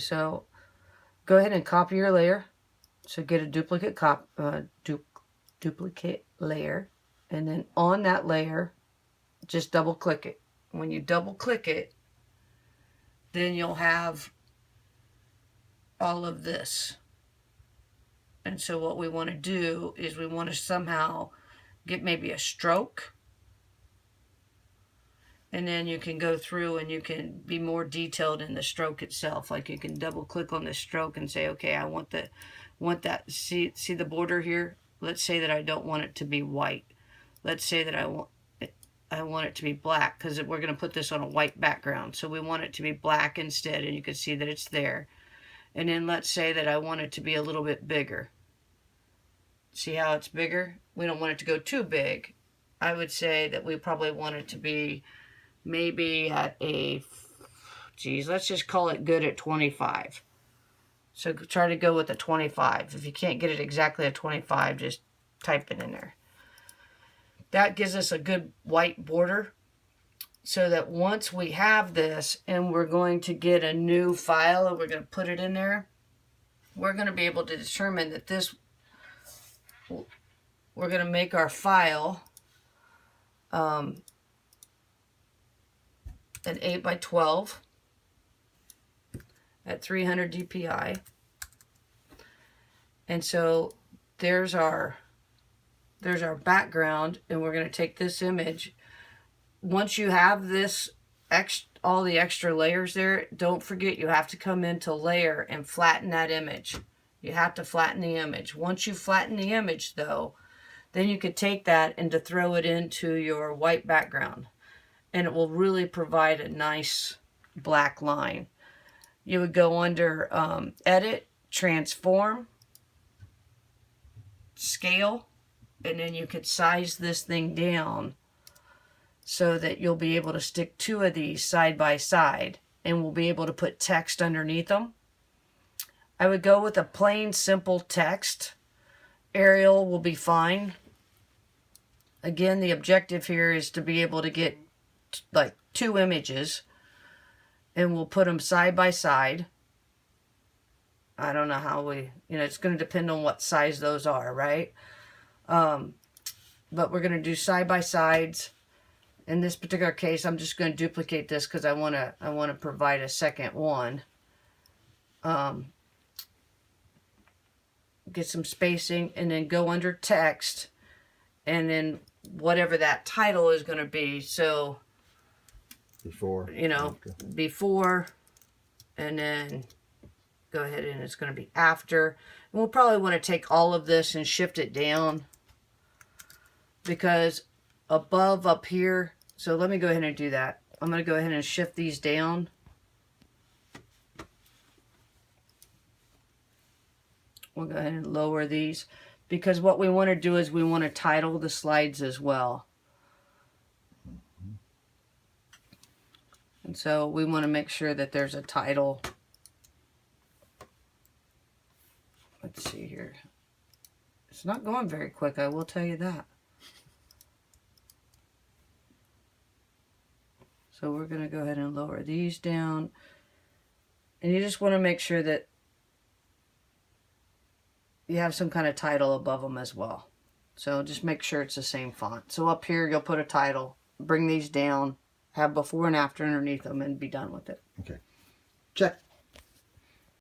so go ahead and copy your layer. So get a duplicate layer, and then on that layer, just double click it. When you double click it, then you'll have all of this. And so what we want to do is we want to somehow get maybe a stroke. And then you can go through and you can be more detailed in the stroke itself. Like you can double click on the stroke and say, okay, I want that, see the border here? Let's say that I don't want it to be white. Let's say that I want it to be black, because we're going to put this on a white background. So we want it to be black instead, and you can see that it's there. And then let's say that I want it to be a little bit bigger. See how it's bigger? We don't want it to go too big. I would say that we probably want it to be maybe at a, let's just call it good at 25. So try to go with a 25. If you can't get it exactly at 25, just type it in there. That gives us a good white border, so that once we have this and we're going to get a new file and we're going to put it in there, we're going to be able to determine that this, we're going to make our file an 8 by 12 at 300 dpi. And so there's our background, and we're going to take this image. Once you have this, all the extra layers there, don't forget you have to come into layer and flatten that image. You have to flatten the image. Once you flatten the image though, then you could take that and to throw it into your white background, and it will really provide a nice black line. You would go under edit, transform, scale, and then you could size this thing down so that you'll be able to stick two of these side by side, and we'll be able to put text underneath them. I would go with a plain simple text. Arial will be fine. Again, the objective here is to be able to get like two images, and we'll put them side by side. I don't know how it's going to depend on what size those are, right? But we're going to do side by sides. In this particular case, I'm just going to duplicate this because I want to provide a second one. Get some spacing, and then go under text, and then whatever that title is going to be. So before, before, and then go ahead and it's going to be after. And we'll probably want to take all of this and shift it down, because above up here, so let me go ahead and do that. I'm going to go ahead and shift these down. We'll go ahead and lower these, because what we want to do is we want to title the slides as well. And so we want to make sure that there's a title. Let's see here. It's not going very quick, I will tell you that. So we're going to go ahead and lower these down. And you just want to make sure that you have some kind of title above them as well. So just make sure it's the same font. So up here, you'll put a title, bring these down, have before and after underneath them, and be done with it. Okay. Check.